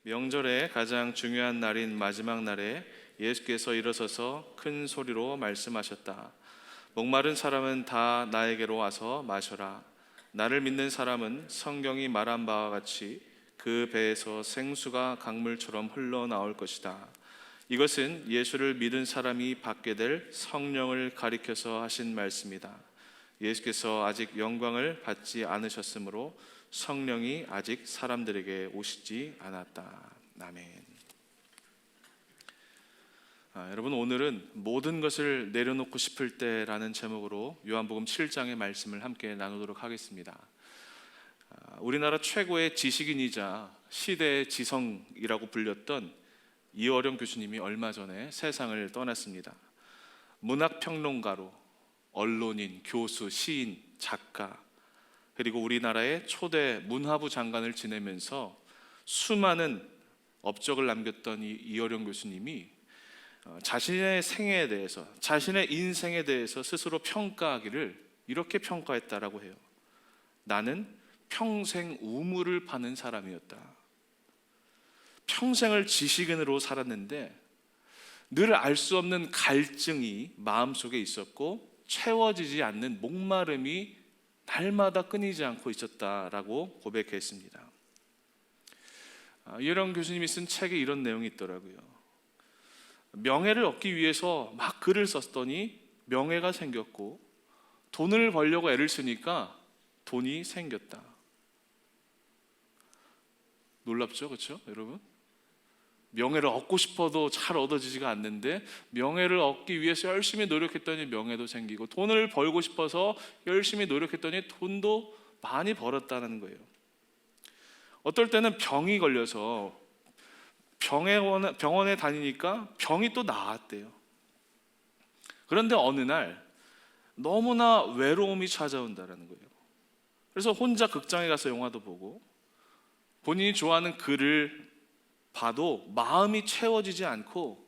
명절의 가장 중요한 날인 마지막 날에 예수께서 일어서서 큰 소리로 말씀하셨다. 목마른 사람은 다 나에게로 와서 마셔라. 나를 믿는 사람은 성경이 말한 바와 같이 그 배에서 생수가 강물처럼 흘러나올 것이다. 이것은 예수를 믿은 사람이 받게 될 성령을 가리켜서 하신 말씀이다. 예수께서 아직 영광을 받지 않으셨으므로 성령이 아직 사람들에게 오시지 않았다. 아멘. 여러분, 오늘은 모든 것을 내려놓고 싶을 때라는 제목으로 요한복음 7장의 말씀을 함께 나누도록 하겠습니다. 우리나라 최고의 지식인이자 시대의 지성이라고 불렸던 이어령 교수님이 얼마 전에 세상을 떠났습니다. 문학평론가로 언론인, 교수, 시인, 작가, 그리고 우리나라의 초대 문화부 장관을 지내면서 수많은 업적을 남겼던 이어령 교수님이 자신의 생애에 대해서, 자신의 인생에 대해서 스스로 평가하기를 이렇게 평가했다라고 해요. 나는 평생 우물을 파는 사람이었다. 평생을 지식인으로 살았는데 늘 알 수 없는 갈증이 마음속에 있었고 채워지지 않는 목마름이 날마다 끊이지 않고 있었다라고 고백했습니다. 이어령 교수님이 쓴 책에 이런 내용이 있더라고요. 명예를 얻기 위해서 막 글을 썼더니 명예가 생겼고, 돈을 벌려고 애를 쓰니까 돈이 생겼다. 놀랍죠, 그렇죠, 여러분? 명예를 얻고 싶어도 잘 얻어지지가 않는데 명예를 얻기 위해서 열심히 노력했더니 명예도 생기고, 돈을 벌고 싶어서 열심히 노력했더니 돈도 많이 벌었다는 거예요. 어떨 때는 병이 걸려서 병원에 다니니까 병이 또 나았대요. 그런데 어느 날 너무나 외로움이 찾아온다는 거예요. 그래서 혼자 극장에 가서 영화도 보고 본인이 좋아하는 글을 봐도 마음이 채워지지 않고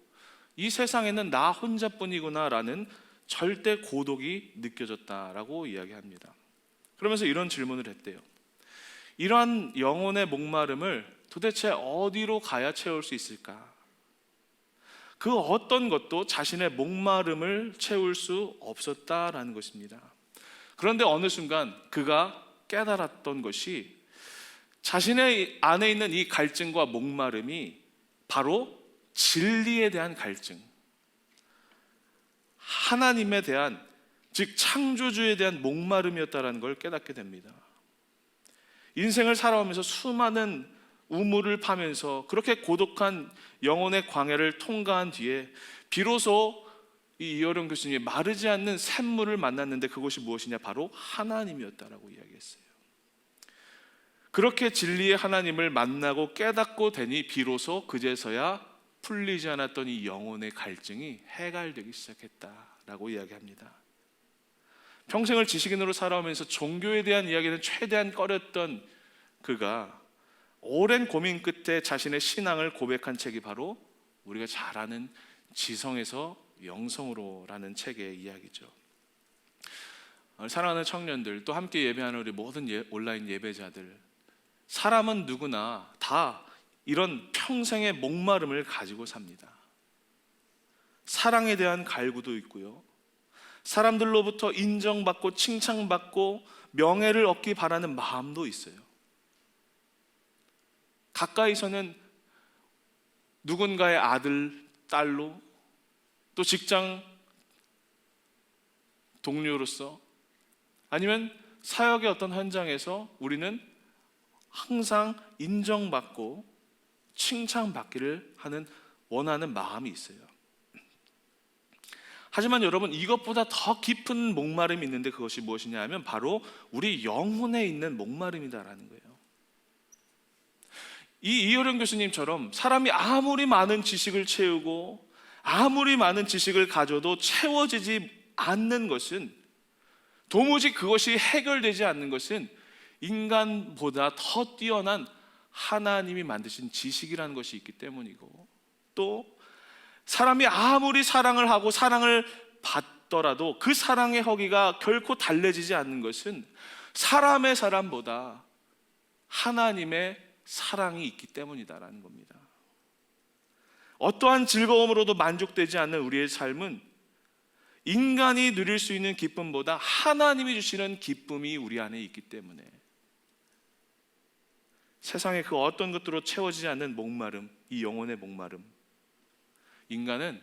이 세상에는 나 혼자뿐이구나 라는 절대 고독이 느껴졌다라고 이야기합니다. 그러면서 이런 질문을 했대요. 이러한 영혼의 목마름을 도대체 어디로 가야 채울 수 있을까? 그 어떤 것도 자신의 목마름을 채울 수 없었다라는 것입니다. 그런데 어느 순간 그가 깨달았던 것이, 자신의 안에 있는 이 갈증과 목마름이 바로 진리에 대한 갈증, 하나님에 대한, 즉 창조주에 대한 목마름이었다는 걸 깨닫게 됩니다. 인생을 살아오면서 수많은 우물을 파면서 그렇게 고독한 영혼의 광야를 통과한 뒤에 비로소 이 이어령 교수님이 마르지 않는 샘물을 만났는데, 그것이 무엇이냐? 바로 하나님이었다라고 이야기했어요. 그렇게 진리의 하나님을 만나고 깨닫고 되니 비로소 그제서야 풀리지 않았던 이 영혼의 갈증이 해갈되기 시작했다라고 이야기합니다. 평생을 지식인으로 살아오면서 종교에 대한 이야기는 최대한 꺼렸던 그가 오랜 고민 끝에 자신의 신앙을 고백한 책이 바로 우리가 잘 아는 지성에서 영성으로라는 책의 이야기죠. 사랑하는 청년들, 또 함께 예배하는 우리 모든 온라인 예배자들, 사람은 누구나 다 이런 평생의 목마름을 가지고 삽니다. 사랑에 대한 갈구도 있고요, 사람들로부터 인정받고 칭찬받고 명예를 얻기 바라는 마음도 있어요. 가까이서는 누군가의 아들, 딸로, 또 직장 동료로서, 아니면 사역의 어떤 현장에서 우리는 항상 인정받고 칭찬받기를 원하는 마음이 있어요. 하지만 여러분, 이것보다 더 깊은 목마름이 있는데, 그것이 무엇이냐 하면 바로 우리 영혼에 있는 목마름이다라는 거예요. 이 이어령 교수님처럼 사람이 아무리 많은 지식을 채우고 아무리 많은 지식을 가져도 채워지지 않는 것은, 도무지 그것이 해결되지 않는 것은 인간보다 더 뛰어난 하나님이 만드신 지식이라는 것이 있기 때문이고, 또 사람이 아무리 사랑을 하고 사랑을 받더라도 그 사랑의 허기가 결코 달래지지 않는 것은 사람의 사랑보다 하나님의 사랑이 있기 때문이다라는 겁니다. 어떠한 즐거움으로도 만족되지 않는 우리의 삶은 인간이 누릴 수 있는 기쁨보다 하나님이 주시는 기쁨이 우리 안에 있기 때문에 세상의 그 어떤 것들로 채워지지 않는 목마름, 이 영혼의 목마름, 인간은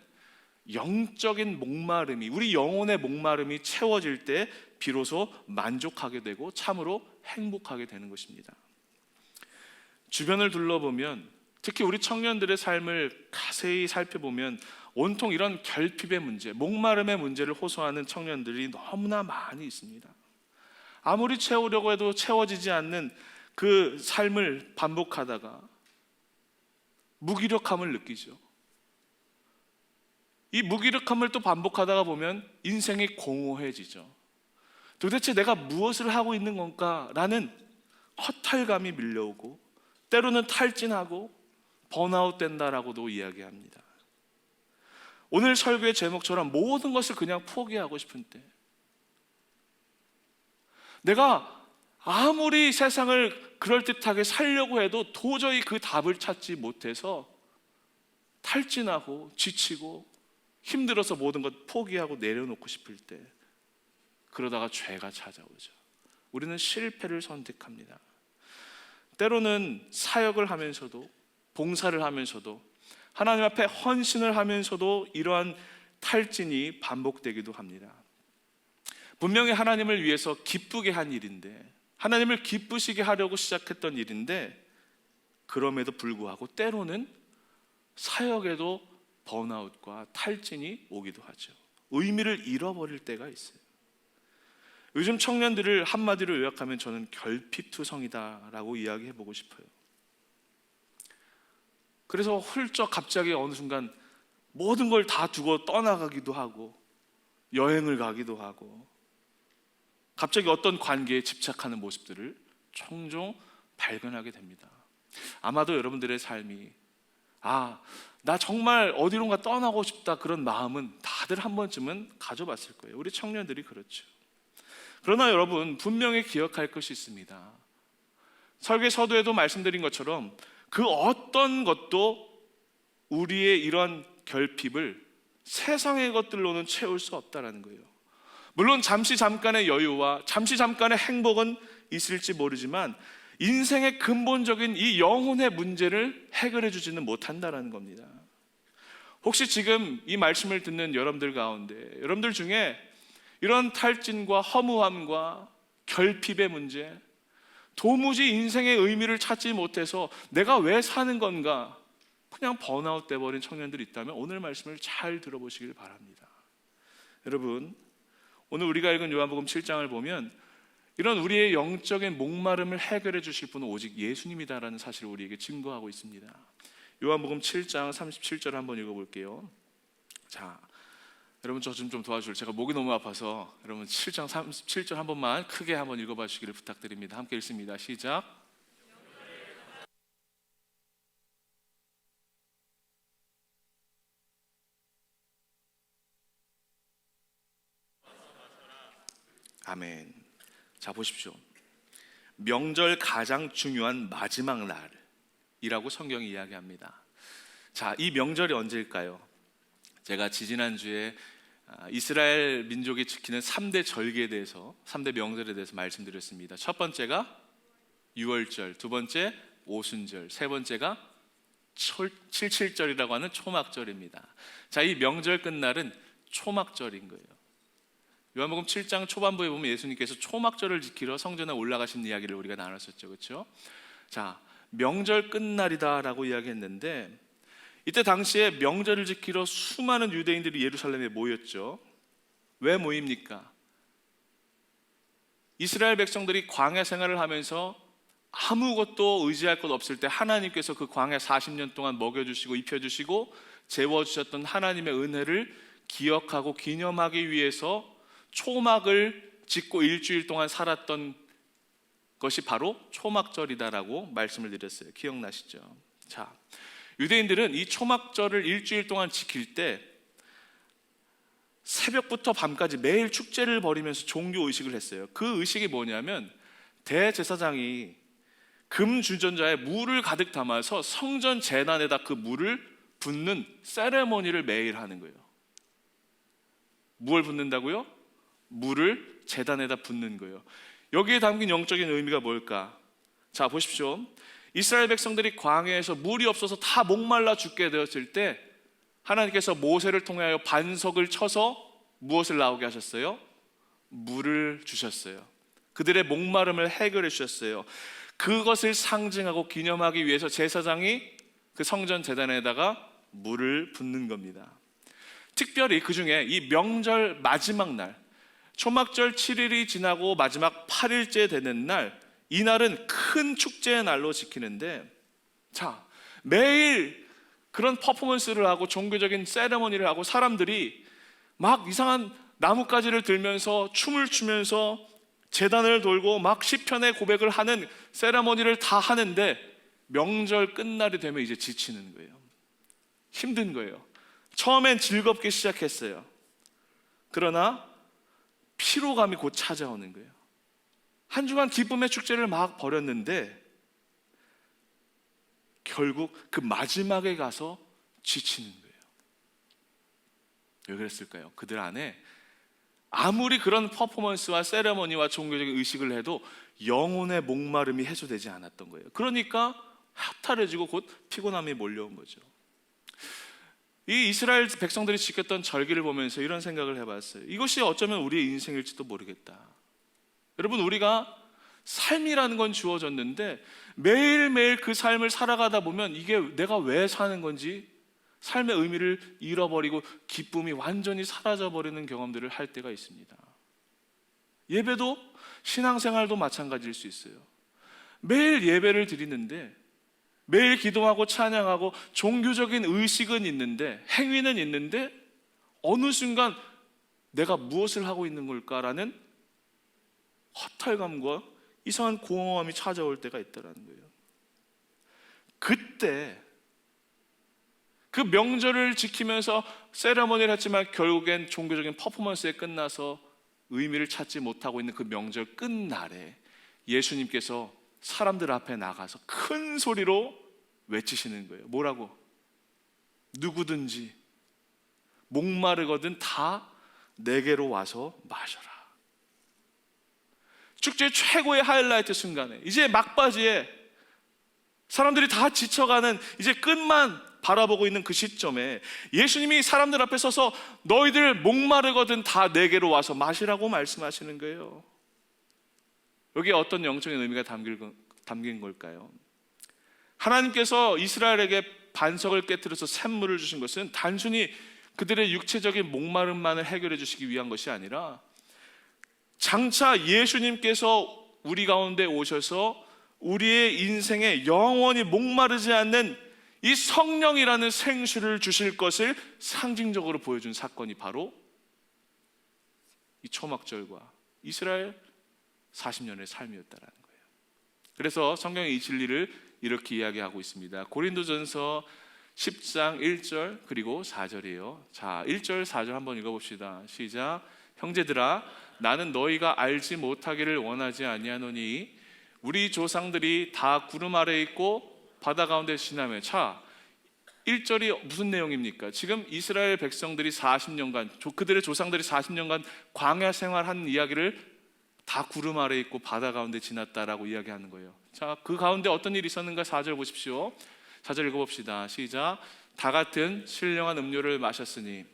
영적인 목마름이, 우리 영혼의 목마름이 채워질 때 비로소 만족하게 되고 참으로 행복하게 되는 것입니다. 주변을 둘러보면, 특히 우리 청년들의 삶을 자세히 살펴보면 온통 이런 결핍의 문제, 목마름의 문제를 호소하는 청년들이 너무나 많이 있습니다. 아무리 채우려고 해도 채워지지 않는 그 삶을 반복하다가 무기력함을 느끼죠. 이 무기력함을 또 반복하다가 보면 인생이 공허해지죠. 도대체 내가 무엇을 하고 있는 건가라는 허탈감이 밀려오고 때로는 탈진하고 번아웃 된다라고도 이야기합니다. 오늘 설교의 제목처럼 모든 것을 그냥 포기하고 싶은 때, 내가 아무리 세상을 그럴듯하게 살려고 해도 도저히 그 답을 찾지 못해서 탈진하고 지치고 힘들어서 모든 것 포기하고 내려놓고 싶을 때, 그러다가 죄가 찾아오죠. 우리는 실패를 선택합니다. 때로는 사역을 하면서도, 봉사를 하면서도, 하나님 앞에 헌신을 하면서도 이러한 탈진이 반복되기도 합니다. 분명히 하나님을 위해서 기쁘게 한 일인데, 하나님을 기쁘시게 하려고 시작했던 일인데, 그럼에도 불구하고 때로는 사역에도 번아웃과 탈진이 오기도 하죠. 의미를 잃어버릴 때가 있어요. 요즘 청년들을 한마디로 요약하면 저는 결핍투성이다라고 이야기해보고 싶어요. 그래서 훌쩍 갑자기 어느 순간 모든 걸 다 두고 떠나가기도 하고 여행을 가기도 하고 갑자기 어떤 관계에 집착하는 모습들을 종종 발견하게 됩니다. 아마도 여러분들의 삶이 나 정말 어디론가 떠나고 싶다 그런 마음은 다들 한 번쯤은 가져봤을 거예요. 우리 청년들이 그렇죠. 그러나 여러분, 분명히 기억할 것이 있습니다. 설계 서두에도 말씀드린 것처럼 그 어떤 것도 우리의 이런 결핍을 세상의 것들로는 채울 수 없다는 거예요. 물론 잠시 잠깐의 여유와 잠시 잠깐의 행복은 있을지 모르지만 인생의 근본적인 이 영혼의 문제를 해결해 주지는 못한다는 겁니다. 혹시 지금 이 말씀을 듣는 여러분들 가운데, 여러분들 중에 이런 탈진과 허무함과 결핍의 문제, 도무지 인생의 의미를 찾지 못해서 내가 왜 사는 건가, 그냥 번아웃 돼버린 청년들이 있다면 오늘 말씀을 잘 들어보시길 바랍니다. 여러분, 오늘 우리가 읽은 요한복음 7장을 보면 이런 우리의 영적인 목마름을 해결해 주실 분은 오직 예수님이다라는 사실을 우리에게 증거하고 있습니다. 요한복음 7장 37절 한번 읽어볼게요. 자, 여러분 저 좀 도와주세요. 제가 목이 너무 아파서 여러분 7장 37절 한 번만 크게 한번 읽어봐 주시기를 부탁드립니다. 함께 읽습니다. 시작. 아멘. 자, 보십시오. 명절 가장 중요한 마지막 날이라고 성경이 이야기합니다. 자, 이 명절이 언제일까요? 제가 지지난주에 이스라엘 민족이 지키는 3대 절기에 대해서, 3대 명절에 대해서 말씀드렸습니다. 첫 번째가 유월절, 두 번째 오순절, 세 번째가 칠칠절이라고 하는 초막절입니다. 자, 이 명절 끝날은 초막절인 거예요. 요한복음 7장 초반부에 보면 예수님께서 초막절을 지키러 성전에 올라가신 이야기를 우리가 나눴었죠, 그렇죠? 자, 명절 끝날이다라고 이야기했는데, 이때 당시에 명절을 지키러 수많은 유대인들이 예루살렘에 모였죠. 왜 모입니까? 이스라엘 백성들이 광야 생활을 하면서 아무것도 의지할 것 없을 때 하나님께서 그 광야 40년 동안 먹여주시고 입혀주시고 재워주셨던 하나님의 은혜를 기억하고 기념하기 위해서 초막을 짓고 일주일 동안 살았던 것이 바로 초막절이다라고 말씀을 드렸어요. 기억나시죠? 자, 유대인들은 이 초막절을 일주일 동안 지킬 때 새벽부터 밤까지 매일 축제를 벌이면서 종교 의식을 했어요. 그 의식이 뭐냐면 대제사장이 금 주전자에 물을 가득 담아서 성전 제단에다 그 물을 붓는 세레머니를 매일 하는 거예요. 무엇을 붓는다고요? 물을 제단에다 붓는 거예요. 여기에 담긴 영적인 의미가 뭘까? 자, 보십시오. 이스라엘 백성들이 광야에서 물이 없어서 다 목말라 죽게 되었을 때 하나님께서 모세를 통하여 반석을 쳐서 무엇을 나오게 하셨어요? 물을 주셨어요. 그들의 목마름을 해결해 주셨어요. 그것을 상징하고 기념하기 위해서 제사장이 그 성전 제단에다가 물을 붓는 겁니다. 특별히 그 중에 이 명절 마지막 날, 초막절 7일이 지나고 마지막 8일째 되는 날, 이날은 큰 축제의 날로 지키는데, 자, 매일 그런 퍼포먼스를 하고 종교적인 세레머니를 하고 사람들이 막 이상한 나뭇가지를 들면서 춤을 추면서 제단을 돌고 막 시편의 고백을 하는 세레머니를 다 하는데 명절 끝날이 되면 이제 지치는 거예요. 힘든 거예요. 처음엔 즐겁게 시작했어요. 그러나 피로감이 곧 찾아오는 거예요. 한 주간 기쁨의 축제를 막 벌였는데 결국 그 마지막에 가서 지치는 거예요. 왜 그랬을까요? 그들 안에 아무리 그런 퍼포먼스와 세레머니와 종교적인 의식을 해도 영혼의 목마름이 해소되지 않았던 거예요. 그러니까 허탈해지고 곧 피곤함이 몰려온 거죠. 이 이스라엘 백성들이 지켰던 절기를 보면서 이런 생각을 해봤어요. 이것이 어쩌면 우리의 인생일지도 모르겠다. 여러분, 우리가 삶이라는 건 주어졌는데 매일매일 그 삶을 살아가다 보면 이게 내가 왜 사는 건지 삶의 의미를 잃어버리고 기쁨이 완전히 사라져버리는 경험들을 할 때가 있습니다. 예배도 신앙생활도 마찬가지일 수 있어요. 매일 예배를 드리는데 매일 기도하고 찬양하고 종교적인 의식은 있는데 행위는 있는데 어느 순간 내가 무엇을 하고 있는 걸까라는 허탈감과 이상한 공허함이 찾아올 때가 있다는 거예요. 그때 그 명절을 지키면서 세레머니를 했지만 결국엔 종교적인 퍼포먼스에 끝나서 의미를 찾지 못하고 있는 그 명절 끝날에 예수님께서 사람들 앞에 나가서 큰 소리로 외치시는 거예요. 뭐라고? 누구든지 목마르거든 다 내게로 와서 마셔라. 축제 최고의 하이라이트 순간에 이제 막바지에 사람들이 다 지쳐가는 이제 끝만 바라보고 있는 그 시점에 예수님이 사람들 앞에 서서 너희들 목마르거든 다 내게로 와서 마시라고 말씀하시는 거예요. 여기에 어떤 영적인 의미가 담긴 걸까요? 하나님께서 이스라엘에게 반석을 깨뜨려서 샘물을 주신 것은 단순히 그들의 육체적인 목마름만을 해결해 주시기 위한 것이 아니라 장차 예수님께서 우리 가운데 오셔서 우리의 인생에 영원히 목마르지 않는 이 성령이라는 생수를 주실 것을 상징적으로 보여준 사건이 바로 이 초막절과 이스라엘 40년의 삶이었다라는 거예요. 그래서 성경의 이 진리를 이렇게 이야기하고 있습니다. 고린도전서 10장 1절 그리고 4절이에요. 자, 1절 4절 한번 읽어봅시다. 시작. 형제들아, 나는 너희가 알지 못하기를 원하지 아니하노니 우리 조상들이 다 구름 아래 있고 바다 가운데 지나며. 자, 1절이 무슨 내용입니까? 지금 이스라엘 백성들이 40년간 그들의 조상들이 40년간 광야 생활한 이야기를 다 구름 아래 있고 바다 가운데 지났다라고 이야기하는 거예요. 자, 그 가운데 어떤 일이 있었는가? 4절 보십시오. 4절 읽어봅시다. 시작. 다 같은 신령한 음료를 마셨으니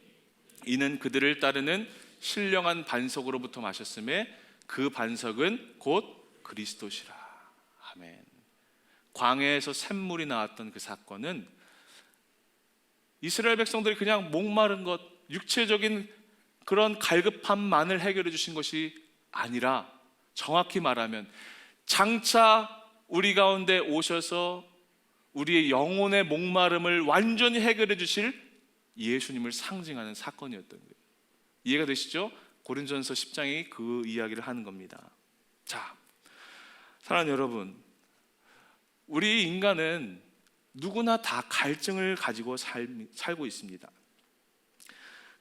이는 그들을 따르는 신령한 반석으로부터 마셨음에 그 반석은 곧 그리스도시라. 아멘. 광야에서 샘물이 나왔던 그 사건은 이스라엘 백성들이 그냥 목마른 것, 육체적인 그런 갈급함만을 해결해 주신 것이 아니라 정확히 말하면 장차 우리 가운데 오셔서 우리의 영혼의 목마름을 완전히 해결해 주실 예수님을 상징하는 사건이었던 거예요. 이해가 되시죠? 고린도전서 10장이 그 이야기를 하는 겁니다. 자, 사랑하는 여러분, 우리 인간은 누구나 다 갈증을 가지고 살고 있습니다.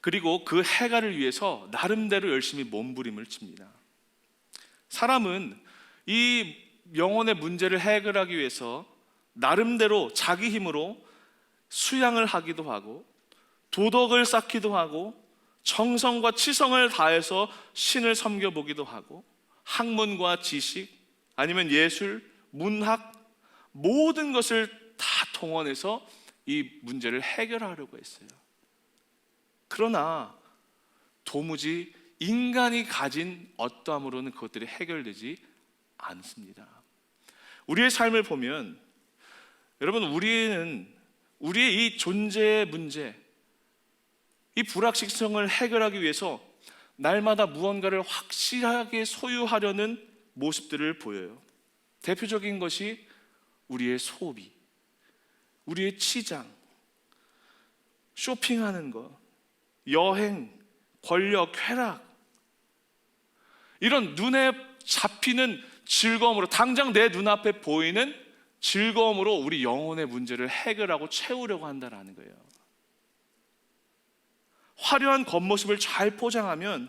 그리고 그 해결을 위해서 나름대로 열심히 몸부림을 칩니다. 사람은 이 영혼의 문제를 해결하기 위해서 나름대로 자기 힘으로 수양을 하기도 하고 도덕을 쌓기도 하고 정성과 치성을 다해서 신을 섬겨보기도 하고 학문과 지식 아니면 예술, 문학 모든 것을 다 동원해서 이 문제를 해결하려고 했어요. 그러나 도무지 인간이 가진 어떠함으로는 그것들이 해결되지 않습니다. 우리의 삶을 보면 여러분, 우리는 우리의 이 존재의 문제, 이 불확실성을 해결하기 위해서 날마다 무언가를 확실하게 소유하려는 모습들을 보여요. 대표적인 것이 우리의 소비, 우리의 치장, 쇼핑하는 것, 여행, 권력, 쾌락, 이런 눈에 잡히는 즐거움으로, 당장 내 눈앞에 보이는 즐거움으로 우리 영혼의 문제를 해결하고 채우려고 한다는 거예요. 화려한 겉모습을 잘 포장하면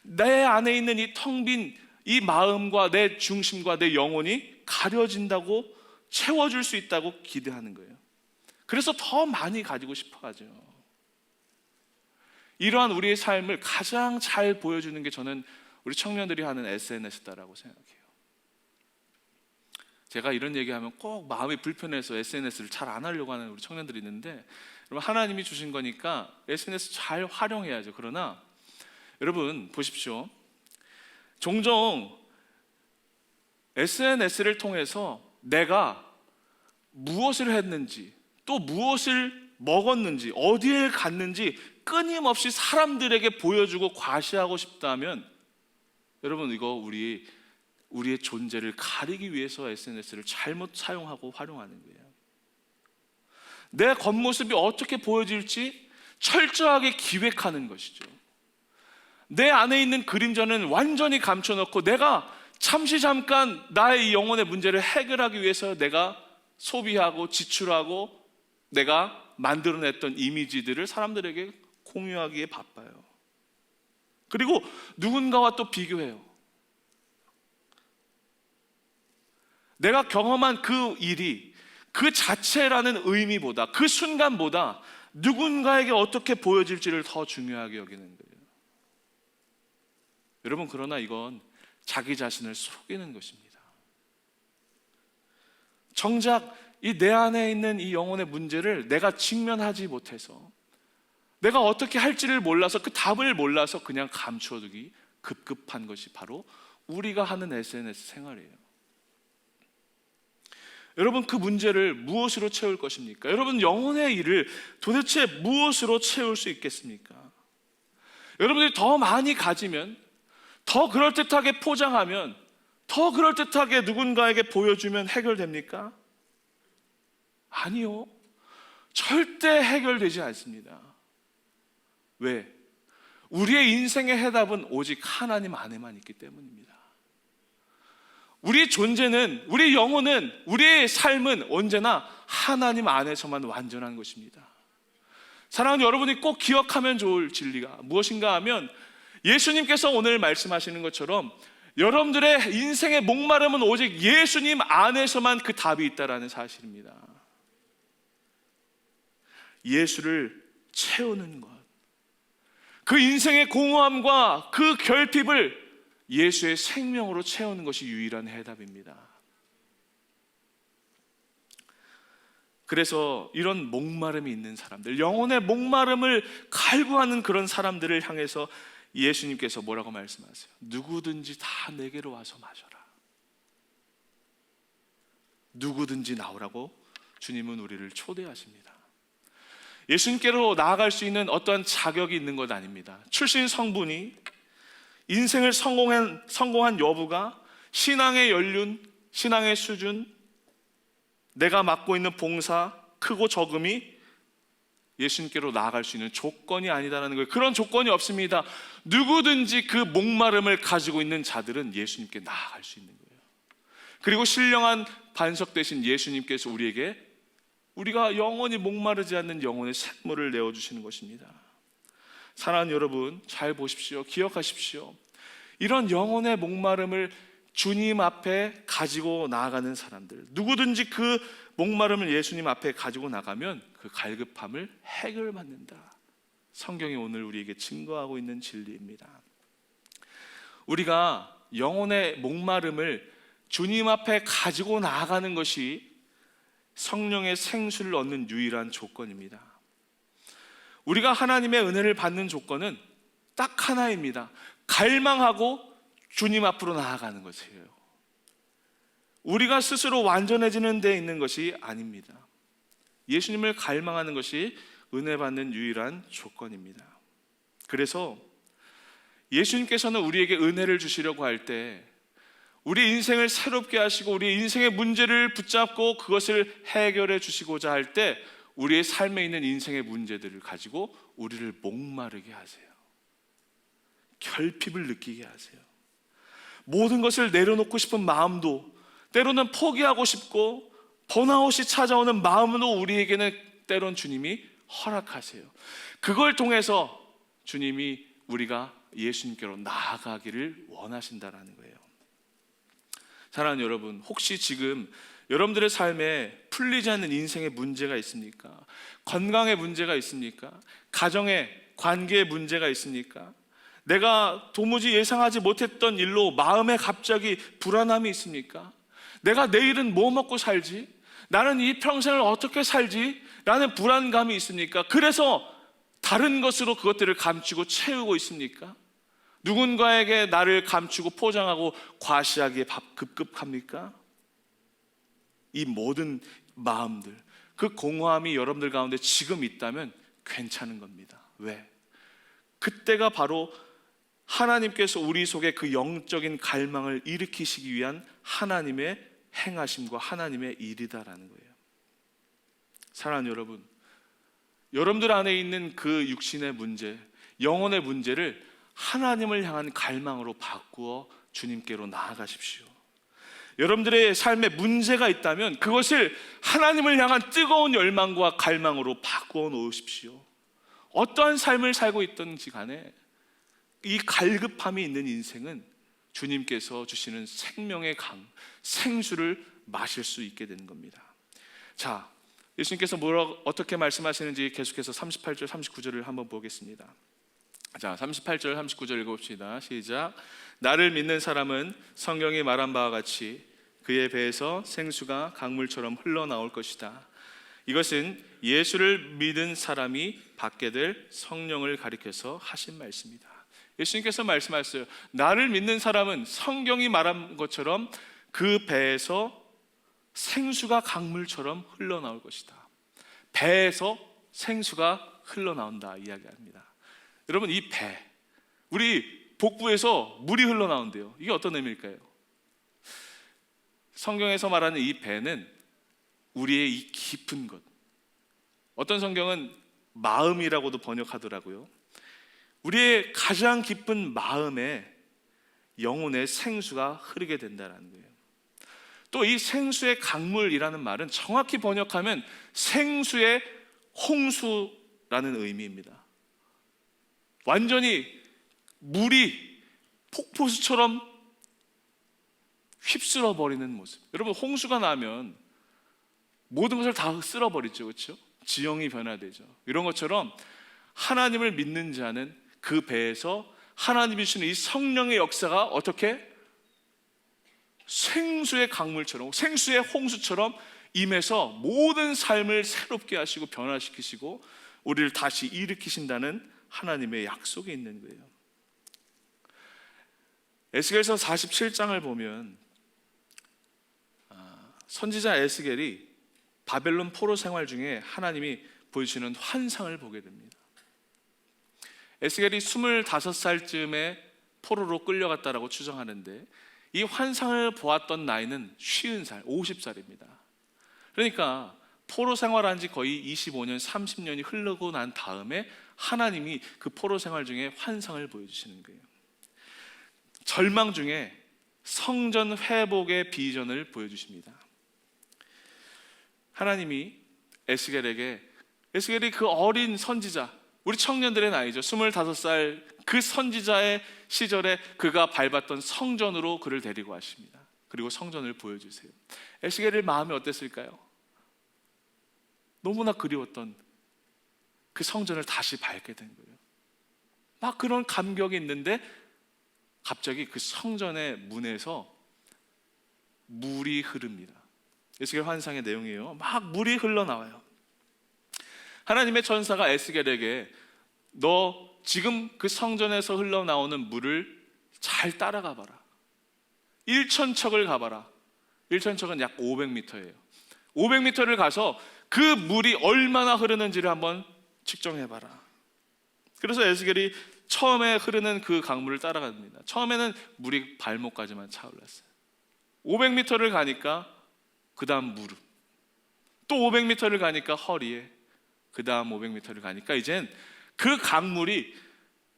내 안에 있는 이 텅 빈 이 마음과 내 중심과 내 영혼이 가려진다고, 채워줄 수 있다고 기대하는 거예요. 그래서 더 많이 가지고 싶어 하죠. 이러한 우리의 삶을 가장 잘 보여주는 게 저는 우리 청년들이 하는 SNS다라고 생각해요. 제가 이런 얘기하면 꼭 마음이 불편해서 SNS를 잘 안 하려고 하는 우리 청년들이 있는데, 여러분, 하나님이 주신 거니까 SNS 잘 활용해야죠. 그러나 여러분 보십시오. 종종 SNS를 통해서 내가 무엇을 했는지, 또 무엇을 먹었는지, 어디에 갔는지 끊임없이 사람들에게 보여주고 과시하고 싶다면, 여러분, 이거 우리의 존재를 가리기 위해서 SNS를 잘못 사용하고 활용하는 거예요. 내 겉모습이 어떻게 보여질지 철저하게 기획하는 것이죠. 내 안에 있는 그림자는 완전히 감춰놓고 내가 잠시 잠깐 나의 영혼의 문제를 해결하기 위해서 내가 소비하고 지출하고 내가 만들어냈던 이미지들을 사람들에게 공유하기에 바빠요. 그리고 누군가와 또 비교해요. 내가 경험한 그 일이 그 자체라는 의미보다, 그 순간보다 누군가에게 어떻게 보여질지를 더 중요하게 여기는 거예요. 여러분, 그러나 이건 자기 자신을 속이는 것입니다. 정작 이 내 안에 있는 이 영혼의 문제를 내가 직면하지 못해서, 내가 어떻게 할지를 몰라서, 그 답을 몰라서 그냥 감춰두기 급급한 것이 바로 우리가 하는 SNS 생활이에요. 여러분, 그 문제를 무엇으로 채울 것입니까? 여러분, 영혼의 일을 도대체 무엇으로 채울 수 있겠습니까? 여러분들이 더 많이 가지면, 더 그럴듯하게 포장하면, 더 그럴듯하게 누군가에게 보여주면 해결됩니까? 아니요. 절대 해결되지 않습니다. 왜? 우리의 인생의 해답은 오직 하나님 안에만 있기 때문입니다. 우리의 존재는, 우리의 영혼은, 우리의 삶은 언제나 하나님 안에서만 완전한 것입니다. 사랑하는 여러분이 꼭 기억하면 좋을 진리가 무엇인가 하면, 예수님께서 오늘 말씀하시는 것처럼 여러분들의 인생의 목마름은 오직 예수님 안에서만 그 답이 있다라는 사실입니다. 예수를 채우는 것, 그 인생의 공허함과 그 결핍을 예수의 생명으로 채우는 것이 유일한 해답입니다. 그래서 이런 목마름이 있는 사람들, 영혼의 목마름을 갈구하는 그런 사람들을 향해서 예수님께서 뭐라고 말씀하세요? 누구든지 다 내게로 와서 마셔라. 누구든지 나오라고 주님은 우리를 초대하십니다. 예수님께로 나아갈 수 있는 어떠한 자격이 있는 것 아닙니다. 출신 성분이, 인생을 성공한 여부가, 신앙의 연륜, 신앙의 수준, 내가 맡고 있는 봉사, 크고 적음이 예수님께로 나아갈 수 있는 조건이 아니다라는 거예요. 그런 조건이 없습니다. 누구든지 그 목마름을 가지고 있는 자들은 예수님께 나아갈 수 있는 거예요. 그리고 신령한 반석 되신 예수님께서 우리에게, 우리가 영원히 목마르지 않는 영혼의 샘물을 내어주시는 것입니다. 사랑하는 여러분, 잘 보십시오. 기억하십시오. 이런 영혼의 목마름을 주님 앞에 가지고 나아가는 사람들, 누구든지 그 목마름을 예수님 앞에 가지고 나가면 그 갈급함을 해결받는다. 성경이 오늘 우리에게 증거하고 있는 진리입니다. 우리가 영혼의 목마름을 주님 앞에 가지고 나아가는 것이 성령의 생수를 얻는 유일한 조건입니다. 우리가 하나님의 은혜를 받는 조건은 딱 하나입니다. 갈망하고 주님 앞으로 나아가는 것이에요. 우리가 스스로 완전해지는 데 있는 것이 아닙니다. 예수님을 갈망하는 것이 은혜 받는 유일한 조건입니다. 그래서 예수님께서는 우리에게 은혜를 주시려고 할 때 우리 인생을 새롭게 하시고 우리 인생의 문제를 붙잡고 그것을 해결해 주시고자 할 때 우리의 삶에 있는 인생의 문제들을 가지고 우리를 목마르게 하세요. 결핍을 느끼게 하세요. 모든 것을 내려놓고 싶은 마음도, 때로는 포기하고 싶고 번아웃이 찾아오는 마음도 우리에게는 때론 주님이 허락하세요. 그걸 통해서 주님이 우리가 예수님께로 나아가기를 원하신다라는 거예요. 사랑하는 여러분, 혹시 지금 여러분들의 삶에 풀리지 않는 인생의 문제가 있습니까? 건강의 문제가 있습니까? 가정의 관계의 문제가 있습니까? 내가 도무지 예상하지 못했던 일로 마음에 갑자기 불안함이 있습니까? 내가 내일은 뭐 먹고 살지? 나는 이 평생을 어떻게 살지? 라는 불안감이 있습니까? 그래서 다른 것으로 그것들을 감추고 채우고 있습니까? 누군가에게 나를 감추고 포장하고 과시하기에 급급합니까? 이 모든 마음들, 그 공허함이 여러분들 가운데 지금 있다면 괜찮은 겁니다. 왜? 그때가 바로 하나님께서 우리 속에 그 영적인 갈망을 일으키시기 위한 하나님의 행하심과 하나님의 일이다라는 거예요. 사랑하는 여러분, 여러분들 안에 있는 그 육신의 문제, 영혼의 문제를 하나님을 향한 갈망으로 바꾸어 주님께로 나아가십시오. 여러분들의 삶에 문제가 있다면 그것을 하나님을 향한 뜨거운 열망과 갈망으로 바꾸어 놓으십시오. 어떠한 삶을 살고 있든지 간에 이 갈급함이 있는 인생은 주님께서 주시는 생명의 강, 생수를 마실 수 있게 되는 겁니다. 자, 예수님께서 어떻게 말씀하시는지 계속해서 38절, 39절을 한번 보겠습니다. 자, 38절, 39절 읽어봅시다. 시작. 나를 믿는 사람은 성경이 말한 바와 같이 그의 배에서 생수가 강물처럼 흘러나올 것이다. 이것은 예수를 믿은 사람이 받게 될 성령을 가리켜서 하신 말씀이다. 예수님께서 말씀하셨어요. 나를 믿는 사람은 성경이 말한 것처럼 그 배에서 생수가 강물처럼 흘러나올 것이다. 배에서 생수가 흘러나온다 이야기합니다. 여러분, 이 배, 우리 복부에서 물이 흘러나온대요. 이게 어떤 의미일까요? 성경에서 말하는 이 배는 우리의 이 깊은 것, 어떤 성경은 마음이라고도 번역하더라고요. 우리의 가장 깊은 마음에 영혼의 생수가 흐르게 된다는 거예요. 또 이 생수의 강물이라는 말은 정확히 번역하면 생수의 홍수라는 의미입니다. 완전히 물이 폭포수처럼 휩쓸어 버리는 모습. 여러분, 홍수가 나면 모든 것을 다 쓸어버리죠, 그렇죠? 지형이 변화되죠. 이런 것처럼 하나님을 믿는 자는 그 배에서 하나님이 주시는 이 성령의 역사가 어떻게 생수의 강물처럼, 생수의 홍수처럼 임해서 모든 삶을 새롭게 하시고 변화시키시고 우리를 다시 일으키신다는 하나님의 약속이 있는 거예요. 에스겔서 47장을 보면 선지자 에스겔이 바벨론 포로 생활 중에 하나님이 보여주시는 환상을 보게 됩니다. 에스겔이 25살쯤에 포로로 끌려갔다라고 추정하는데 이 환상을 보았던 나이는 50살, 50살입니다. 그러니까 포로 생활한 지 거의 25년, 30년이 흐르고 난 다음에 하나님이 그 포로 생활 중에 환상을 보여주시는 거예요. 절망 중에 성전 회복의 비전을 보여주십니다. 하나님이 에스겔이 그 어린 선지자, 우리 청년들의 나이죠. 25살 그 선지자의 시절에 그가 밟았던 성전으로 그를 데리고 가십니다. 그리고 성전을 보여주세요. 에스겔의 마음이 어땠을까요? 너무나 그리웠던 그 성전을 다시 밟게 된 거예요. 막 그런 감격이 있는데 갑자기 그 성전의 문에서 물이 흐릅니다. 에스겔 환상의 내용이에요. 막 물이 흘러나와요. 하나님의 천사가 에스겔에게 너 지금 그 성전에서 흘러나오는 물을 잘 따라가 봐라. 1,000척을 가봐라. 1,000척은 약 500m예요. 500m를 가서 그 물이 얼마나 흐르는지를 한번 측정해봐라. 그래서 에스겔이 처음에 흐르는 그 강물을 따라갑니다. 처음에는 물이 발목까지만 차올랐어요. 500m를 가니까 그 다음 무릎, 또 500m를 가니까 허리에, 그 다음 500m를 가니까 이젠 그 강물이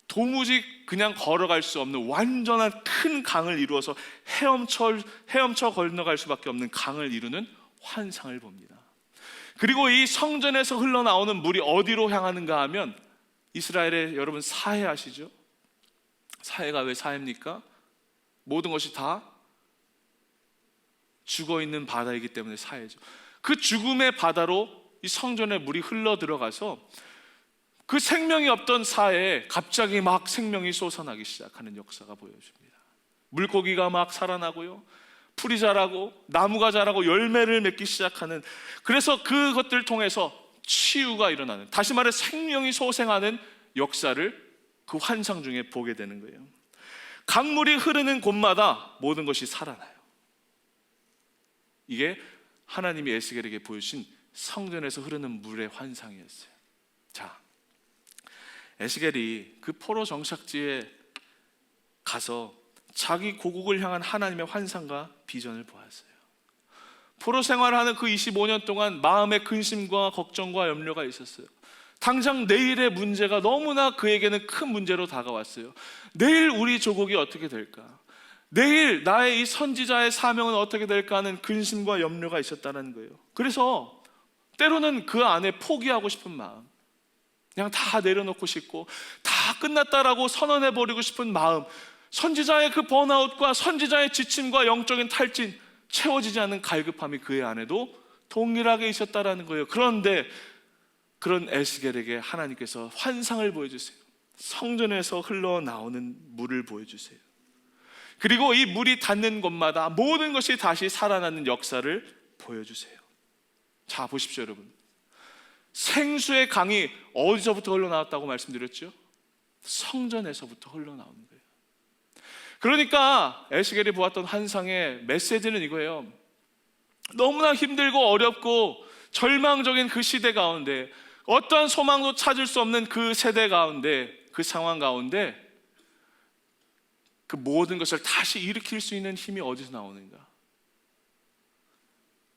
도무지 그냥 걸어갈 수 없는 완전한 큰 강을 이루어서 헤엄쳐 건너갈 수밖에 없는 강을 이루는 환상을 봅니다. 그리고 이 성전에서 흘러나오는 물이 어디로 향하는가 하면, 이스라엘의 여러분 사해 아시죠? 사해가 왜 사해입니까? 모든 것이 다 죽어있는 바다이기 때문에 사해죠. 그 죽음의 바다로 이 성전에 물이 흘러 들어가서 그 생명이 없던 사해에 갑자기 막 생명이 솟아나기 시작하는 역사가 보여집니다. 물고기가 막 살아나고요, 풀이 자라고 나무가 자라고 열매를 맺기 시작하는, 그래서 그것들을 통해서 치유가 일어나는, 다시 말해 생명이 소생하는 역사를 그 환상 중에 보게 되는 거예요. 강물이 흐르는 곳마다 모든 것이 살아나요. 이게 하나님이 에스겔에게 보여주신 성전에서 흐르는 물의 환상이었어요. 자, 에스겔이 그 포로 정착지에 가서 자기 고국을 향한 하나님의 환상과 비전을 보았어요. 포로 생활하는 그 25년 동안 마음의 근심과 걱정과 염려가 있었어요. 당장 내일의 문제가 너무나 그에게는 큰 문제로 다가왔어요. 내일 우리 조국이 어떻게 될까? 내일 나의 이 선지자의 사명은 어떻게 될까 하는 근심과 염려가 있었다는 거예요. 그래서 때로는 그 안에 포기하고 싶은 마음, 그냥 다 내려놓고 싶고 다 끝났다라고 선언해버리고 싶은 마음, 선지자의 그 번아웃과 선지자의 지침과 영적인 탈진, 채워지지 않는 갈급함이 그의 안에도 동일하게 있었다라는 거예요. 그런데 그런 에스겔에게 하나님께서 환상을 보여주세요. 성전에서 흘러나오는 물을 보여주세요. 그리고 이 물이 닿는 곳마다 모든 것이 다시 살아나는 역사를 보여주세요. 자, 보십시오 여러분. 생수의 강이 어디서부터 흘러나왔다고 말씀드렸죠? 성전에서부터 흘러나오는 거예요. 그러니까 에스겔이 보았던 환상의 메시지는 이거예요. 너무나 힘들고 어렵고 절망적인 그 시대 가운데, 어떠한 소망도 찾을 수 없는 그 세대 가운데, 그 상황 가운데 그 모든 것을 다시 일으킬 수 있는 힘이 어디서 나오는가?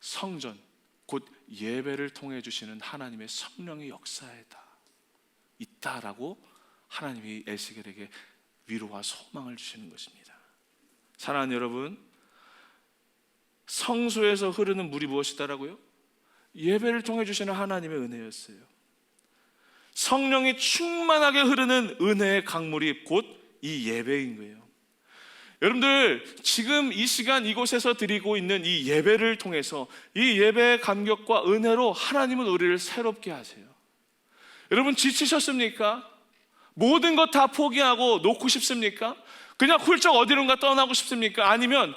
성전, 곧 예배를 통해 주시는 하나님의 성령의 역사에다 있다라고 하나님이 에스겔에게 위로와 소망을 주시는 것입니다. 사랑하는 여러분, 성소에서 흐르는 물이 무엇이다라고요? 예배를 통해 주시는 하나님의 은혜였어요. 성령이 충만하게 흐르는 은혜의 강물이 곧 이 예배인 거예요. 여러분들, 지금 이 시간 이곳에서 드리고 있는 이 예배를 통해서 이 예배의 감격과 은혜로 하나님은 우리를 새롭게 하세요. 여러분, 지치셨습니까? 모든 것 다 포기하고 놓고 싶습니까? 그냥 훌쩍 어디론가 떠나고 싶습니까? 아니면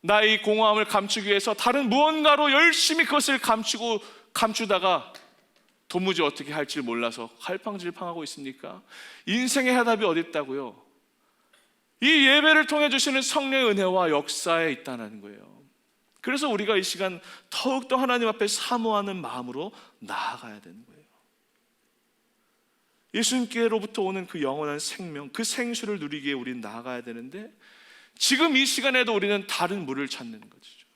나의 공허함을 감추기 위해서 다른 무언가로 열심히 그것을 감추다가 도무지 어떻게 할지 몰라서 갈팡질팡하고 있습니까? 인생의 해답이 어디 있다고요? 이 예배를 통해 주시는 성령의 은혜와 역사에 있다는 거예요. 그래서 우리가 이 시간 더욱더 하나님 앞에 사모하는 마음으로 나아가야 되는 거예요. 예수님께로부터 오는 그 영원한 생명, 그 생수를 누리기에 우리는 나아가야 되는데, 지금 이 시간에도 우리는 다른 물을 찾는 것이죠.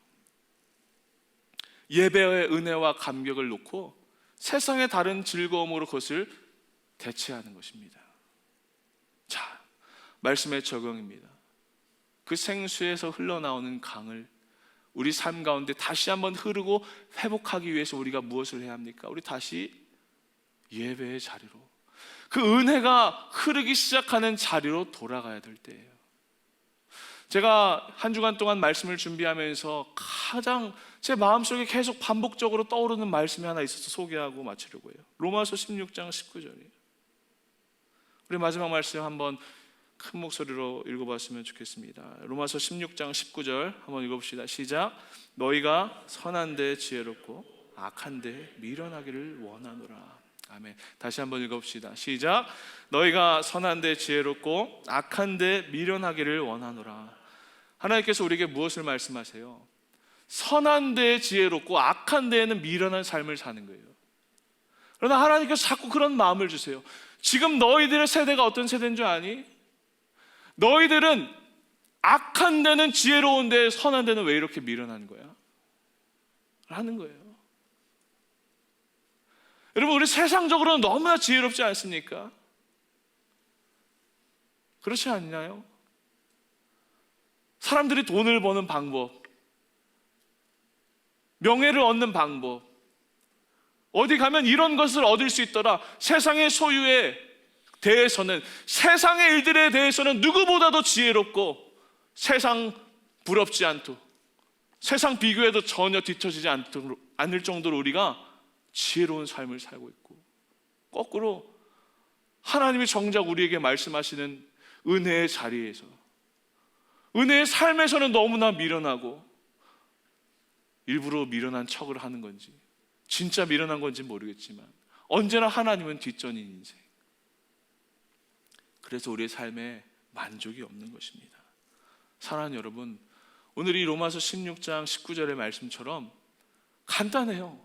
예배의 은혜와 감격을 놓고 세상의 다른 즐거움으로 그것을 대체하는 것입니다. 자, 말씀의 적용입니다. 그 생수에서 흘러나오는 강을 우리 삶 가운데 다시 한번 흐르고 회복하기 위해서 우리가 무엇을 해야 합니까? 우리 다시 예배의 자리로, 그 은혜가 흐르기 시작하는 자리로 돌아가야 될 때예요. 제가 한 주간 동안 말씀을 준비하면서 가장 제 마음속에 계속 반복적으로 떠오르는 말씀이 하나 있어서 소개하고 마치려고 해요. 로마서 16장 19절이에요. 우리 마지막 말씀 한번 큰 목소리로 읽어봤으면 좋겠습니다. 로마서 16장 19절 한번 읽어봅시다. 시작. 너희가 선한데 지혜롭고 악한데 미련하기를 원하노라. 아멘. 다시 한번 읽어봅시다. 시작. 너희가 선한데 지혜롭고 악한데 미련하기를 원하노라. 하나님께서 우리에게 무엇을 말씀하세요? 선한 데에 지혜롭고 악한 데에는 미련한 삶을 사는 거예요. 그러나 하나님께서 자꾸 그런 마음을 주세요. 지금 너희들의 세대가 어떤 세대인 줄 아니? 너희들은 악한 데는 지혜로운데 선한 데는 왜 이렇게 미련한 거야? 라는 거예요. 여러분, 우리 세상적으로는 너무나 지혜롭지 않습니까? 그렇지 않나요? 사람들이 돈을 버는 방법, 명예를 얻는 방법, 어디 가면 이런 것을 얻을 수 있더라. 세상의 소유에 대해서는, 세상의 일들에 대해서는 누구보다도 지혜롭고 세상 부럽지 않도록, 세상 비교해도 전혀 뒤처지지 않을 정도로 우리가 지혜로운 삶을 살고 있고, 거꾸로 하나님이 정작 우리에게 말씀하시는 은혜의 자리에서, 은혜의 삶에서는 너무나 미련하고, 일부러 미련한 척을 하는 건지 진짜 미련한 건지 모르겠지만 언제나 하나님은 뒷전인 인생. 그래서 우리의 삶에 만족이 없는 것입니다. 사랑하는 여러분, 오늘 이 로마서 16장 19절의 말씀처럼 간단해요.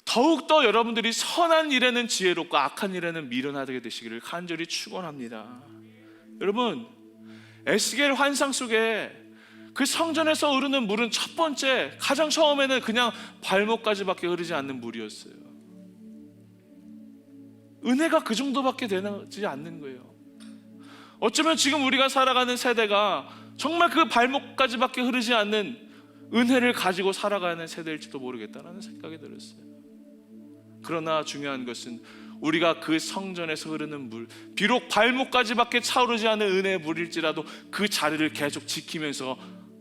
더욱더 여러분들이 선한 일에는 지혜롭고 악한 일에는 미련하게 되시기를 간절히 축원합니다. 여러분, 에스겔 환상 속에 그 성전에서 흐르는 물은 첫 번째, 가장 처음에는 그냥 발목까지밖에 흐르지 않는 물이었어요. 은혜가 그 정도밖에 되지 않는 거예요. 어쩌면 지금 우리가 살아가는 세대가 정말 그 발목까지밖에 흐르지 않는 은혜를 가지고 살아가는 세대일지도 모르겠다는 생각이 들었어요. 그러나 중요한 것은 우리가 그 성전에서 흐르는 물, 비록 발목까지밖에 차오르지 않은 은혜의 물일지라도 그 자리를 계속 지키면서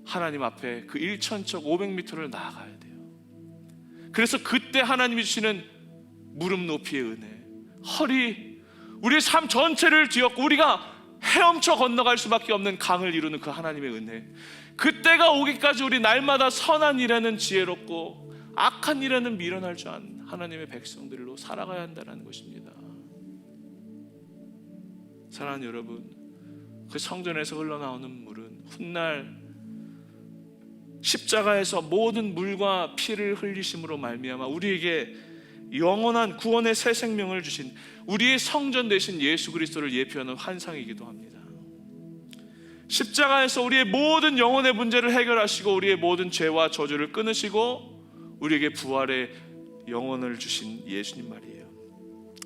하나님 앞에 그 1천척 500m를 나아가야 돼요. 그래서 그때 하나님이 주시는 무릎 높이의 은혜, 허리, 우리의 삶 전체를 뒤엎고 우리가 헤엄쳐 건너갈 수밖에 없는 강을 이루는 그 하나님의 은혜, 그때가 오기까지 우리 날마다 선한 일에는 지혜롭고 악한 일에는 미련할 줄 아는 하나님의 백성들로 살아가야 한다는 것입니다. 사랑하는 여러분, 그 성전에서 흘러나오는 물은 훗날 십자가에서 모든 물과 피를 흘리심으로 말미암아 우리에게 영원한 구원의 새 생명을 주신 우리의 성전 되신 예수 그리스도를 예표하는 환상이기도 합니다. 십자가에서 우리의 모든 영혼의 문제를 해결하시고 우리의 모든 죄와 저주를 끊으시고 우리에게 부활의 영혼을 주신 예수님 말이에요.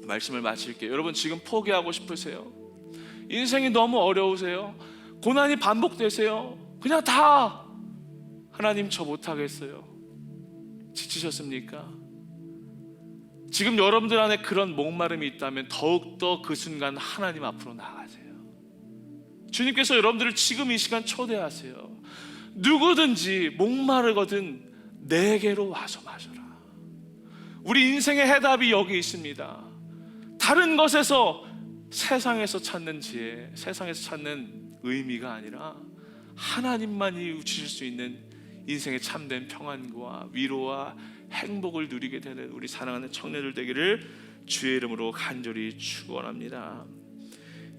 말씀을 마칠게요. 여러분, 지금 포기하고 싶으세요? 인생이 너무 어려우세요? 고난이 반복되세요? 그냥 다 하나님 저 못하겠어요, 지치셨습니까? 지금 여러분들 안에 그런 목마름이 있다면 더욱더 그 순간 하나님 앞으로 나가세요. 주님께서 여러분들을 지금 이 시간 초대하세요. 누구든지 목마르거든 내게로 와서 마셔라. 우리 인생의 해답이 여기 있습니다. 다른 것에서, 세상에서 찾는 지혜, 세상에서 찾는 의미가 아니라 하나님만이 주실 수 있는 인생의 참된 평안과 위로와 행복을 누리게 되는 우리 사랑하는 청년들 되기를 주의 이름으로 간절히 축원합니다.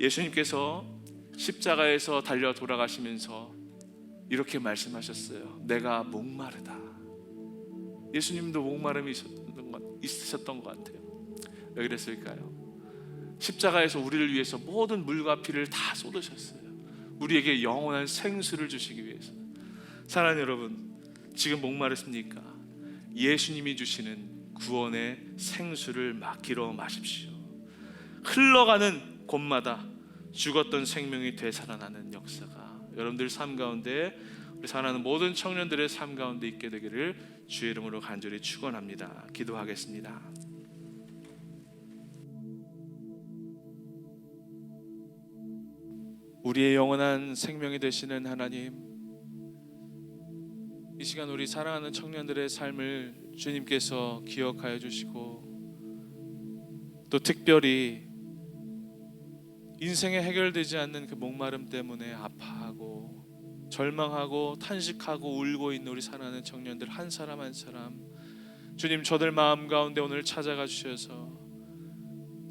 예수님께서 십자가에서 달려 돌아가시면서 이렇게 말씀하셨어요. 내가 목마르다. 예수님도 목마름이 있으셨던 것 같아요. 왜 그랬을까요? 십자가에서 우리를 위해서 모든 물과 피를 다 쏟으셨어요. 우리에게 영원한 생수를 주시기 위해서. 사랑하는 여러분, 지금 목마르십니까? 예수님이 주시는 구원의 생수를 맡기러 마십시오. 흘러가는 곳마다 죽었던 생명이 되살아나는 역사가 여러분들 삶 가운데, 우리 사랑하는 모든 청년들의 삶 가운데 있게 되기를 주의 이름으로 간절히 축원합니다. 기도하겠습니다. 우리의 영원한 생명이 되시는 하나님, 이 시간 우리 사랑하는 청년들의 삶을 주님께서 기억하여 주시고, 또 특별히 인생에 해결되지 않는 그 목마름 때문에 아파하고 절망하고 탄식하고 울고 있는 우리 사랑하는 청년들 한 사람 한 사람, 주님 저들 마음 가운데 오늘 찾아가 주셔서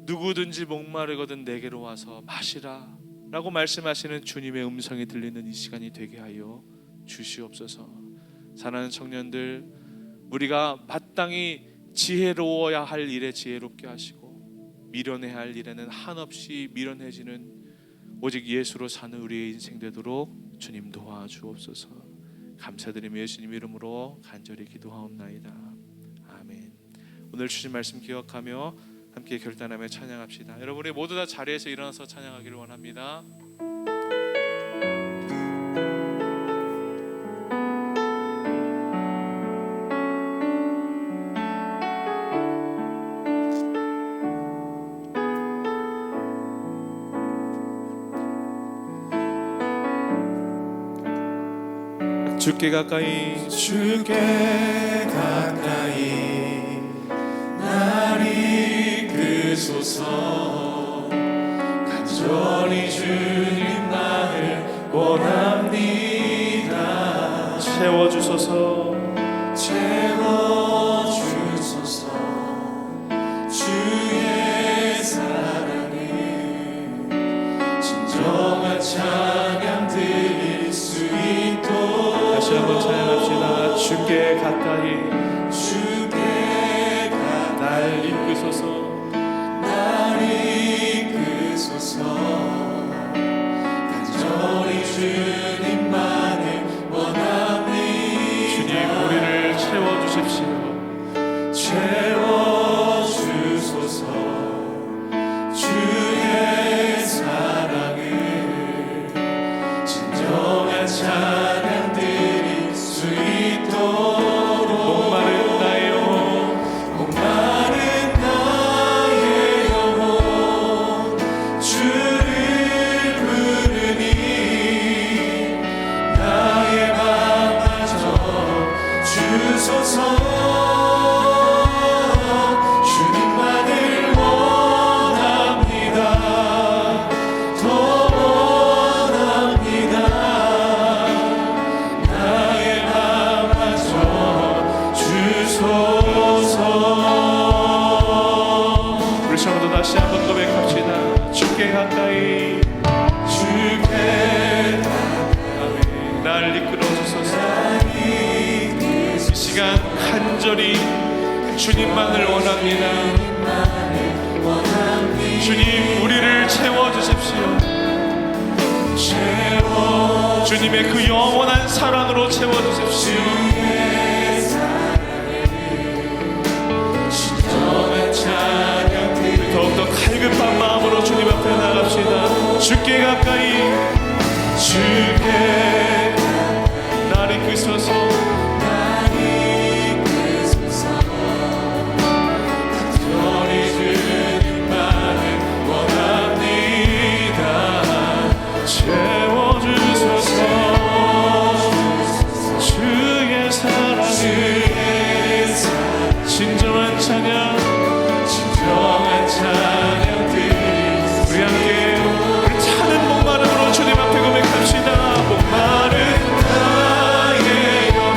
누구든지 목마르거든 내게로 와서 마시라 라고 말씀하시는 주님의 음성이 들리는 이 시간이 되게 하여 주시옵소서. 사랑하는 청년들, 우리가 마땅히 지혜로워야 할 일에 지혜롭게 하시고 미련해야 할 일에는 한없이 미련해지는 오직 예수로 사는 우리의 인생 되도록 주님 도와주옵소서. 감사드리며 예수님 이름으로 간절히 기도하옵나이다. 아멘. 오늘 주신 말씀 기억하며 함께 결단하며 찬양합시다. 여러분, 우리 모두 다 자리에서 일어나서 찬양하기를 원합니다. 주께 가까이, 주께 가까이 날 이끄소서. 간절히 주님만을 원합니다. 채워주소서. 채워주소서. 주의 사랑을 진정한 찬양 드릴 수 있도록. 다시 한번 찬양합시다. 주께 가까이, 주께 가까이 날 이끄소서. 날 이끄소서. 간절히 주님만을 원합니다. 주님 우리를 채워주십시오. 채워주소서. 주의 사랑을 진정한 찬양 드릴 수 있도록. 목마른 나의 영혼, 목마른 나의 영혼 주를 부르니 나의 맘마저 주소서. 주님만을 원합니다. 더 원합니다. 나의 맘마저 주소서. 우리 성도 다시 한번 고백합시다. 주께 가까이, 주께 아멘. 날 이끌어주소서. 이 시간 간절히 주님만을 원합니다. 주님 우리를 채워주십시오. 주님의 그 영원한 사랑으로 채워주십시오. 진정한 찬양 드릴 더욱더 갈급한 마음으로 주님 앞에 나갑시다. 주께 가까이, 주께 날 이끄소서. 날 이끄소서. 간절히 주님만을 원합니다. 채워주소서. 주의 사랑을 주의 사랑 진정한 찬양, 진정한 찬양 드릴 우리 함께 우리 차는 목마름으로 주님 앞에 고백합시다. 목마른 나의 영혼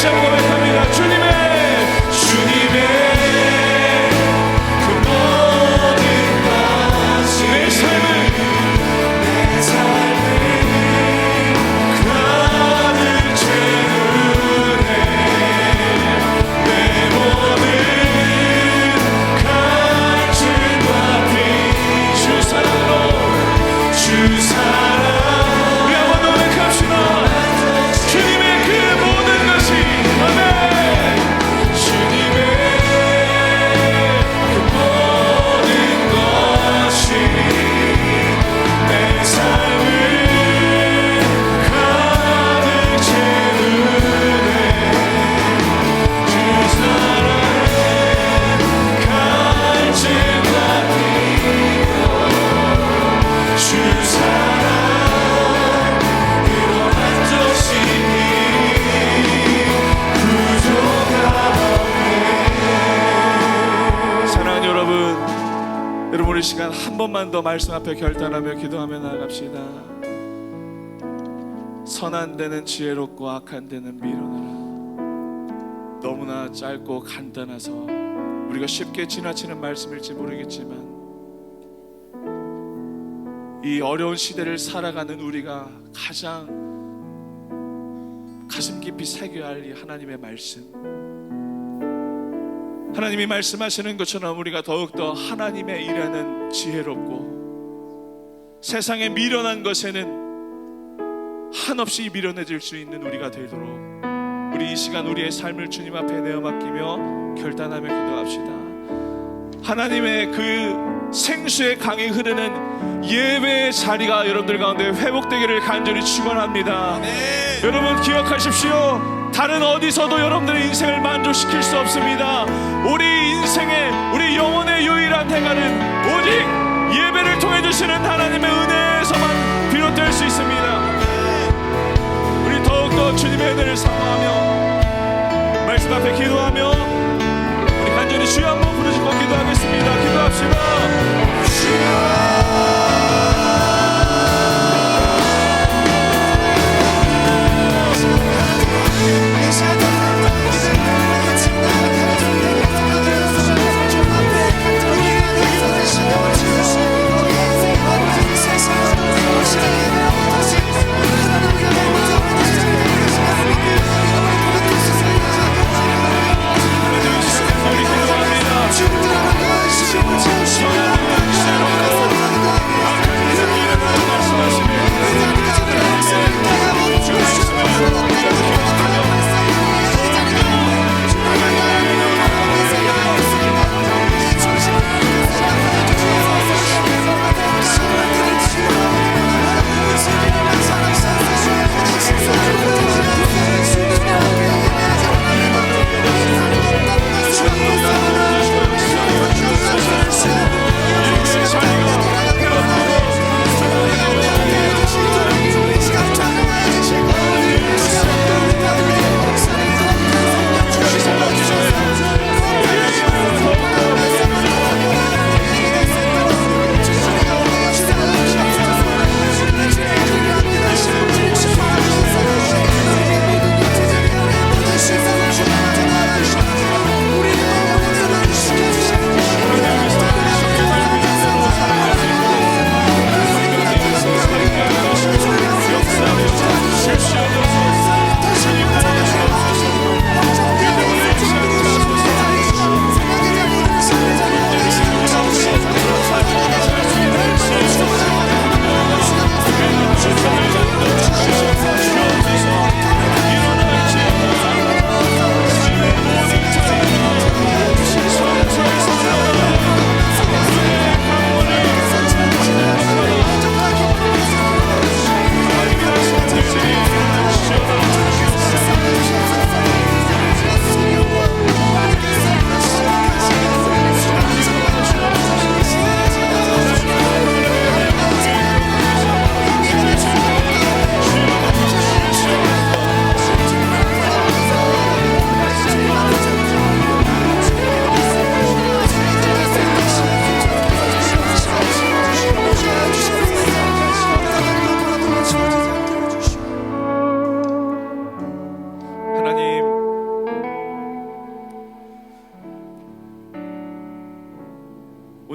다시 한번 고백합니다. 주님의 그 모든 것이 내 삶을 가득 채우네. 내 모든 갈증과 비 주 사랑으로 주 사랑 우리 한번 노력합시다. 주님의 그 모든 것이 아멘. 주님의 그 모든 것이 내 삶을 가득 채우네. 주 사랑의 갈증과 비로 주 사랑으로 만족시니 부족함 사랑하는 여러분, 여러분 우리 시간 한 번만 더 말씀 앞에 결단하며 기도하며 나아갑시다. 선한 데는 지혜롭고 악한 데는 미련하라. 너무나 짧고 간단해서 우리가 쉽게 지나치는 말씀일지 모르겠지만 이 어려운 시대를 살아가는 우리가 가장 가슴 깊이 새겨야 할 이 하나님의 말씀, 하나님이 말씀하시는 것처럼 우리가 더욱더 하나님의 일에는 지혜롭고 세상에 미련한 것에는 한없이 미련해질 수 있는 우리가 되도록 우리 이 시간 우리의 삶을 주님 앞에 내어 맡기며 결단하며 기도합시다. 하나님의 그 생수의 강이 흐르는 예배의 자리가 여러분들 가운데 회복되기를 간절히 축원합니다. 여러분 기억하십시오. 다른 어디서도 여러분들의 인생을 만족시킬 수 없습니다. 우리 인생의 우리 영혼의 유일한 해가는 오직 예배를 통해 주시는 하나님의 은혜에서만 비롯될 수 있습니다. 우리 더욱더 주님의 은혜를 사모하며 말씀 앞에 기도하며 우리 간절히 주여 한번 부르짖고 기도하겠습니다. 기도합시다. 주님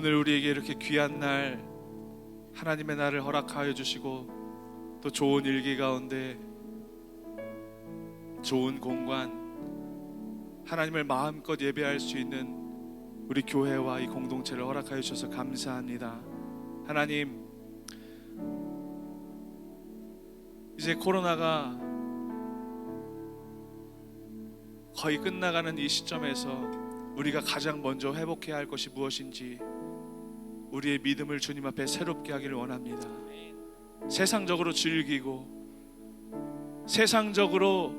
오늘 우리에게 이렇게 귀한 날, 하나님의 날을 허락하여 주시고 또 좋은 일기 가운데 좋은 공간, 하나님을 마음껏 예배할 수 있는 우리 교회와 이 공동체를 허락하여 주셔서 감사합니다. 하나님, 이제 코로나가 거의 끝나가는 이 시점에서 우리가 가장 먼저 회복해야 할 것이 무엇인지 우리의 믿음을 주님 앞에 새롭게 하기를 원합니다. 세상적으로 즐기고 세상적으로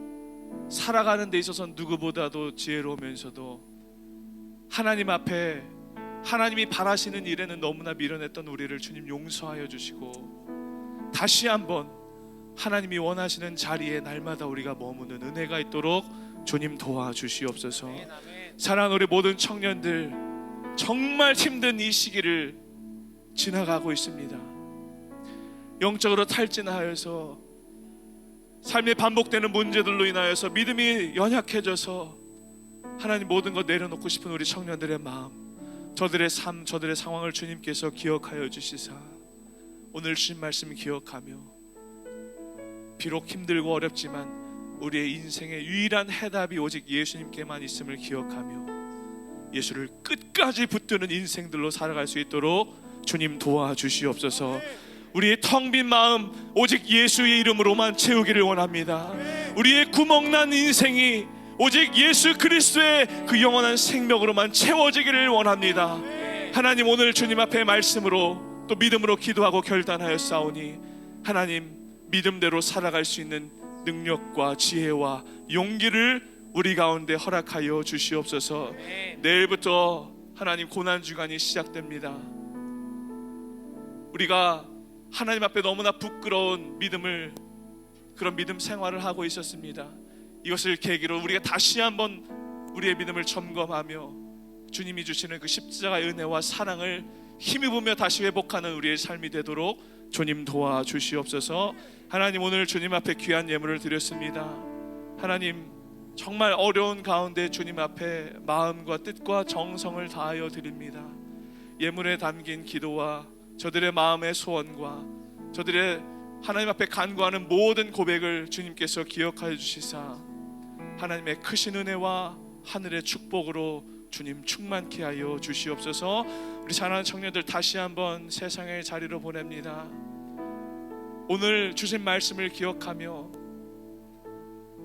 살아가는 데 있어서 누구보다도 지혜로우면서도 하나님 앞에 하나님이 바라시는 일에는 너무나 미련했던 우리를 주님 용서하여 주시고 다시 한번 하나님이 원하시는 자리에 날마다 우리가 머무는 은혜가 있도록 주님 도와주시옵소서. 사랑하는 우리 모든 청년들, 정말 힘든 이 시기를 지나가고 있습니다. 영적으로 탈진하여서 삶에 반복되는 문제들로 인하여서 믿음이 연약해져서 하나님 모든 것 내려놓고 싶은 우리 청년들의 마음, 저들의 삶, 저들의 상황을 주님께서 기억하여 주시사 오늘 주신 말씀 기억하며 비록 힘들고 어렵지만 우리의 인생의 유일한 해답이 오직 예수님께만 있음을 기억하며 예수를 끝까지 붙드는 인생들로 살아갈 수 있도록 주님 도와주시옵소서. 우리의 텅 빈 마음 오직 예수의 이름으로만 채우기를 원합니다. 우리의 구멍난 인생이 오직 예수 그리스도의 그 영원한 생명으로만 채워지기를 원합니다. 하나님, 오늘 주님 앞에 말씀으로 또 믿음으로 기도하고 결단하였사오니 하나님, 믿음대로 살아갈 수 있는 능력과 지혜와 용기를 우리 가운데 허락하여 주시옵소서. 내일부터 하나님 고난주간이 시작됩니다. 우리가 하나님 앞에 너무나 부끄러운 그런 믿음 생활을 하고 있었습니다. 이것을 계기로 우리가 다시 한번 우리의 믿음을 점검하며 주님이 주시는 그 십자가의 은혜와 사랑을 힘입으며 다시 회복하는 우리의 삶이 되도록 주님 도와주시옵소서. 하나님, 오늘 주님 앞에 귀한 예물을 드렸습니다. 하나님, 정말 어려운 가운데 주님 앞에 마음과 뜻과 정성을 다하여 드립니다. 예물에 담긴 기도와 저들의 마음의 소원과 저들의 하나님 앞에 간구하는 모든 고백을 주님께서 기억하여 주시사 하나님의 크신 은혜와 하늘의 축복으로 주님 충만케 하여 주시옵소서. 우리 사랑하는 청년들 다시 한번 세상의 자리로 보냅니다. 오늘 주신 말씀을 기억하며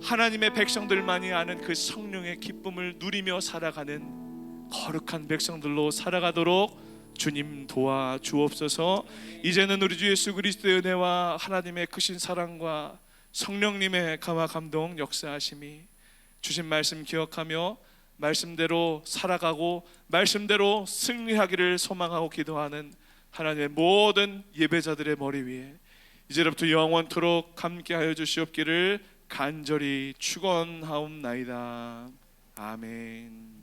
하나님의 백성들만이 아는 그 성령의 기쁨을 누리며 살아가는 거룩한 백성들로 살아가도록 주님 도와주옵소서. 이제는 우리 주 예수 그리스도의 은혜와 하나님의 크신 사랑과 성령님의 감화 감동 역사하심이 주신 말씀 기억하며 말씀대로 살아가고 말씀대로 승리하기를 소망하고 기도하는 하나님의 모든 예배자들의 머리 위에 이제부터 영원토록 함께하여 주시옵기를 간절히 축원하옵나이다. 아멘.